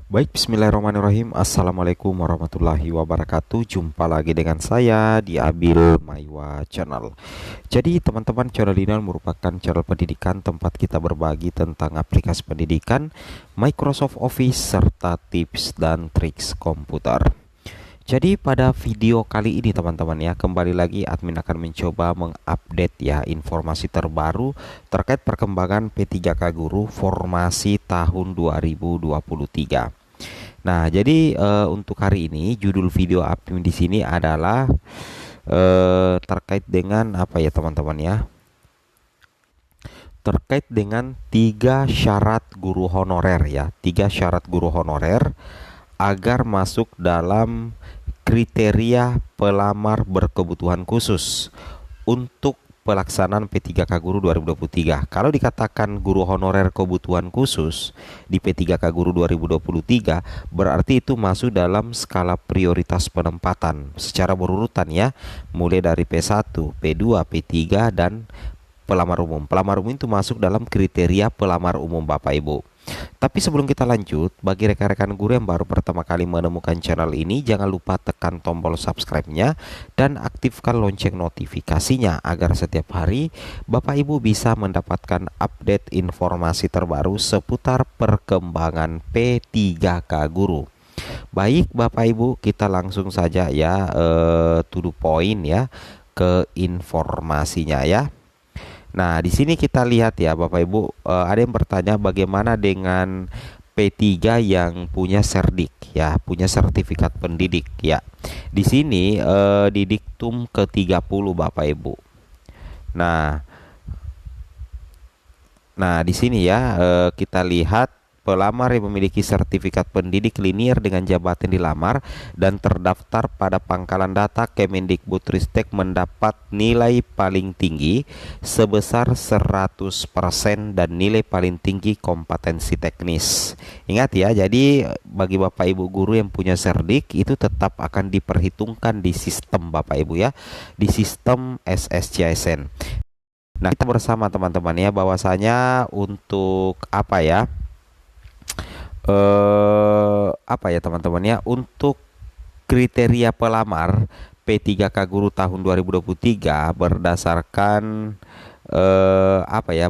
Baik, bismillahirrahmanirrahim. Assalamualaikum warahmatullahi wabarakatuh. Jumpa lagi dengan saya di Abil Maiwa Channel. Jadi teman-teman, channel ini merupakan channel pendidikan tempat kita berbagi tentang aplikasi pendidikan, Microsoft Office, serta tips dan triks komputer. Jadi pada video kali ini teman-teman ya, kembali lagi admin akan mencoba mengupdate ya informasi terbaru terkait perkembangan P3K Guru formasi tahun 2023. Nah, jadi untuk hari ini judul video admin di sini adalah terkait dengan apa ya teman-teman ya? Terkait dengan 3 syarat guru honorer ya, 3 syarat guru honorer agar masuk dalam kriteria pelamar berkebutuhan khusus untuk pelaksanaan P3K Guru 2023. Kalau dikatakan guru honorer kebutuhan khusus di P3K Guru 2023, berarti itu masuk dalam skala prioritas penempatan secara berurutan ya, mulai dari P1, P2, P3 dan pelamar umum. Pelamar umum itu masuk dalam kriteria pelamar umum Bapak Ibu. Tapi sebelum kita lanjut, bagi rekan-rekan guru yang baru pertama kali menemukan channel ini, jangan lupa tekan tombol subscribe-nya dan aktifkan lonceng notifikasinya agar setiap hari Bapak Ibu bisa mendapatkan update informasi terbaru seputar perkembangan P3K Guru. Baik Bapak Ibu, kita langsung saja ya to the point ya, ke informasinya ya. Nah, di sini kita lihat ya Bapak Ibu, ada yang bertanya bagaimana dengan P3 yang punya serdik ya, punya sertifikat pendidik ya. Di sini di diktum ke-30 Bapak Ibu. Nah, di sini ya kita lihat pelamar yang memiliki sertifikat pendidik linier dengan jabatan dilamar dan terdaftar pada pangkalan data Kemendikbudristek mendapat nilai paling tinggi sebesar 100% dan nilai paling tinggi kompetensi teknis. Ingat ya, jadi bagi Bapak Ibu guru yang punya serdik itu tetap akan diperhitungkan di sistem Bapak Ibu ya, di sistem SSCSN. Nah, kita bersama teman-teman ya bahwasanya untuk apa ya teman-teman ya, untuk kriteria pelamar P3K Guru tahun 2023 berdasarkan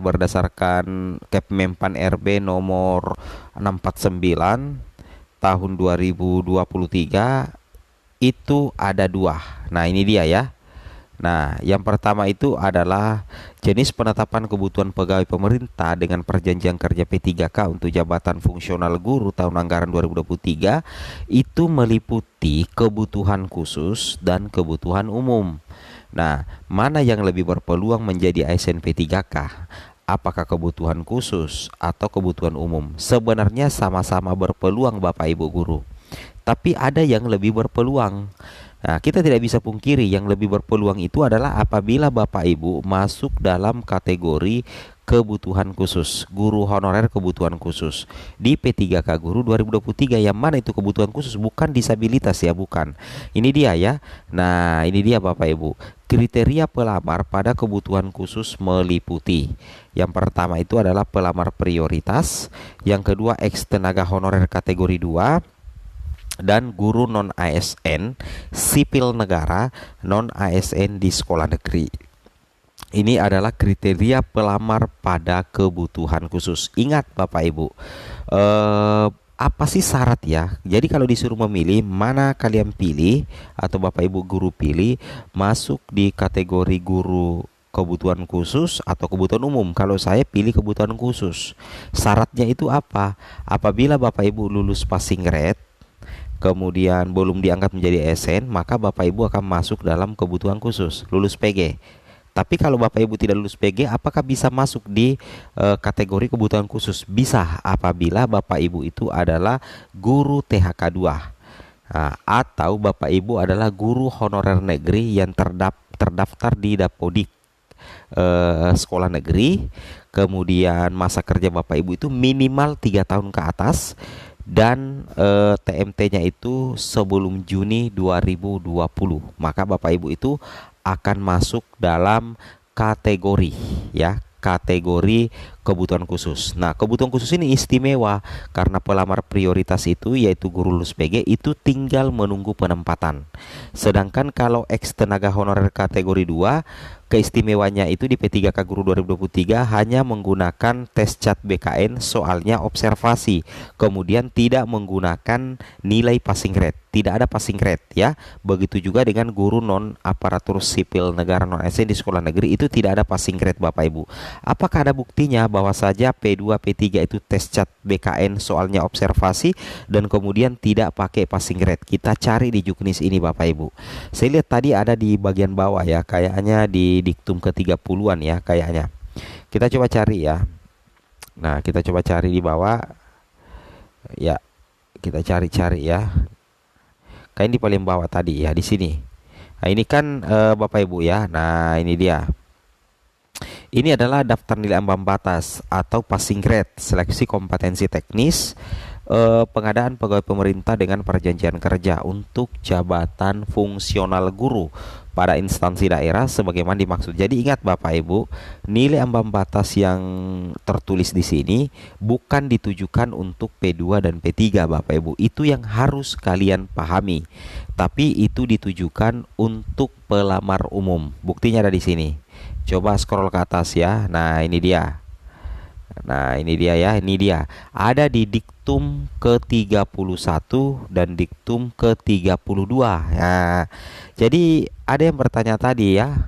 berdasarkan Kepmenpan RB nomor 649 tahun 2023 itu ada 2. Nah, ini dia ya. Nah, yang pertama itu adalah jenis penetapan kebutuhan pegawai pemerintah dengan perjanjian kerja P3K untuk jabatan fungsional guru tahun anggaran 2023 itu meliputi kebutuhan khusus dan kebutuhan umum. Nah, mana yang lebih berpeluang menjadi ASN P3K? Apakah kebutuhan khusus atau kebutuhan umum? Sebenarnya sama-sama berpeluang Bapak Ibu guru, tapi ada yang lebih berpeluang. Nah, kita tidak bisa pungkiri yang lebih berpeluang itu adalah apabila Bapak Ibu masuk dalam kategori kebutuhan khusus, guru honorer kebutuhan khusus di P3K Guru 2023. Yang mana itu kebutuhan khusus, bukan disabilitas ya, bukan. Ini dia ya. Nah, ini dia Bapak Ibu. Kriteria pelamar pada kebutuhan khusus meliputi: yang pertama itu adalah pelamar prioritas, yang kedua ex tenaga honorer kategori 2, dan guru non-ASN sipil negara non-ASN di sekolah negeri. Ini adalah kriteria pelamar pada kebutuhan khusus. Ingat Bapak Ibu, apa sih syarat ya? Jadi kalau disuruh memilih, mana kalian pilih atau Bapak Ibu guru pilih masuk di kategori guru kebutuhan khusus atau kebutuhan umum? Kalau saya pilih kebutuhan khusus. Syaratnya itu apa? Apabila Bapak Ibu lulus passing grade kemudian belum diangkat menjadi ASN, maka Bapak Ibu akan masuk dalam kebutuhan khusus, lulus PG. Tapi kalau Bapak Ibu tidak lulus PG, apakah bisa masuk di kategori kebutuhan khusus? Bisa, apabila Bapak Ibu itu adalah guru THK 2. Nah, atau Bapak Ibu adalah guru honorer negeri yang terdaftar di Dapodik sekolah negeri. Kemudian masa kerja Bapak Ibu itu minimal 3 tahun ke atas, dan TMT-nya itu sebelum Juni 2020, maka Bapak Ibu itu akan masuk dalam kategori ya, kategori kebutuhan khusus. Nah, kebutuhan khusus ini istimewa karena pelamar prioritas itu yaitu guru lulus PG itu tinggal menunggu penempatan. Sedangkan kalau ex tenaga honorer kategori 2, keistimewanya itu di P3K Guru 2023 hanya menggunakan tes CAT BKN soalnya observasi, kemudian tidak menggunakan nilai passing grade. Tidak ada passing grade ya. Begitu juga dengan guru non aparatur sipil negara non ASN di sekolah negeri itu tidak ada passing grade Bapak Ibu. Apakah ada buktinya bahwa saja P2 P3 itu tes CAT BKN soalnya observasi dan kemudian tidak pakai passing grade? Kita cari di Juknis ini Bapak Ibu. Saya lihat tadi ada di bagian bawah ya, kayaknya di diktum ke-30-an ya kayaknya. Kita coba cari ya. Nah, kita coba cari di bawah. Ya, kita cari-cari ya. Kayak di paling bawah tadi ya, di sini. Nah, ini kan Bapak Ibu ya. Nah, ini dia. Ini adalah daftar nilai ambang batas atau passing grade seleksi kompetensi teknis pengadaan pegawai pemerintah dengan perjanjian kerja untuk jabatan fungsional guru pada instansi daerah sebagaimana dimaksud. Jadi ingat Bapak Ibu, nilai ambang batas yang tertulis di sini bukan ditujukan untuk P2 dan P3 Bapak Ibu. Itu yang harus kalian pahami. Tapi itu ditujukan untuk pelamar umum. Buktinya ada di sini. Coba scroll ke atas ya. Nah, ini dia. Nah, ini dia ya, ini dia. Ada di diktum ke-31 dan diktum ke-32. Nah, jadi ada yang bertanya tadi ya.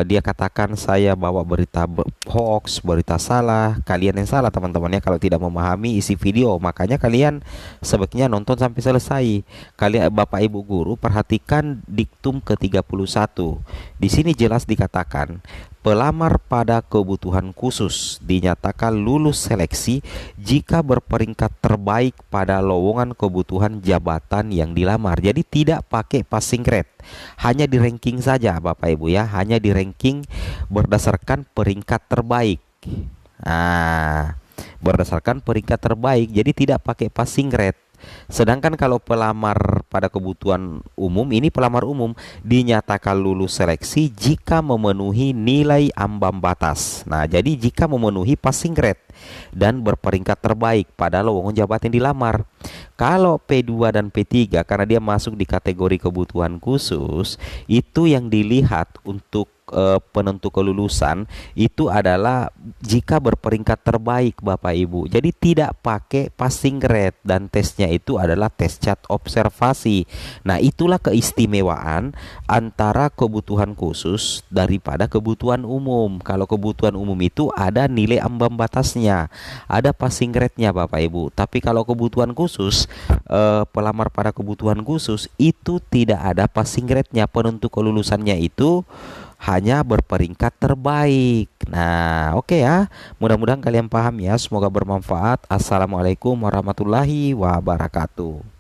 Dia katakan saya bawa berita hoax, berita salah. Kalian yang salah teman-teman ya kalau tidak memahami isi video. Makanya kalian sebaiknya nonton sampai selesai. Kalian Bapak Ibu guru perhatikan diktum ke-31. Di sini jelas dikatakan pelamar pada kebutuhan khusus dinyatakan lulus seleksi jika berperingkat terbaik pada lowongan kebutuhan jabatan yang dilamar. Jadi tidak pakai passing grade. Hanya di ranking saja Bapak Ibu ya, hanya di ranking berdasarkan peringkat terbaik. Nah, berdasarkan peringkat terbaik, jadi tidak pakai passing grade. Sedangkan kalau pelamar pada kebutuhan umum, ini pelamar umum dinyatakan lulus seleksi jika memenuhi nilai ambang batas. Nah, jadi jika memenuhi passing grade dan berperingkat terbaik pada lowongan jabatan yang dilamar. Kalau P2 dan P3 karena dia masuk di kategori kebutuhan khusus, itu yang dilihat untuk penentu kelulusan itu adalah jika berperingkat terbaik Bapak Ibu. Jadi tidak pakai passing grade dan tesnya itu adalah tes CAT observasi. Nah, itulah keistimewaan antara kebutuhan khusus daripada kebutuhan umum. Kalau kebutuhan umum itu ada nilai ambang batasnya, ada passing grade-nya Bapak Ibu. Tapi kalau kebutuhan khusus, pelamar pada kebutuhan khusus itu tidak ada passing grade-nya. Penentu kelulusannya itu hanya berperingkat terbaik. Nah, oke ya. Mudah-mudahan kalian paham ya. Semoga bermanfaat. Assalamualaikum warahmatullahi wabarakatuh.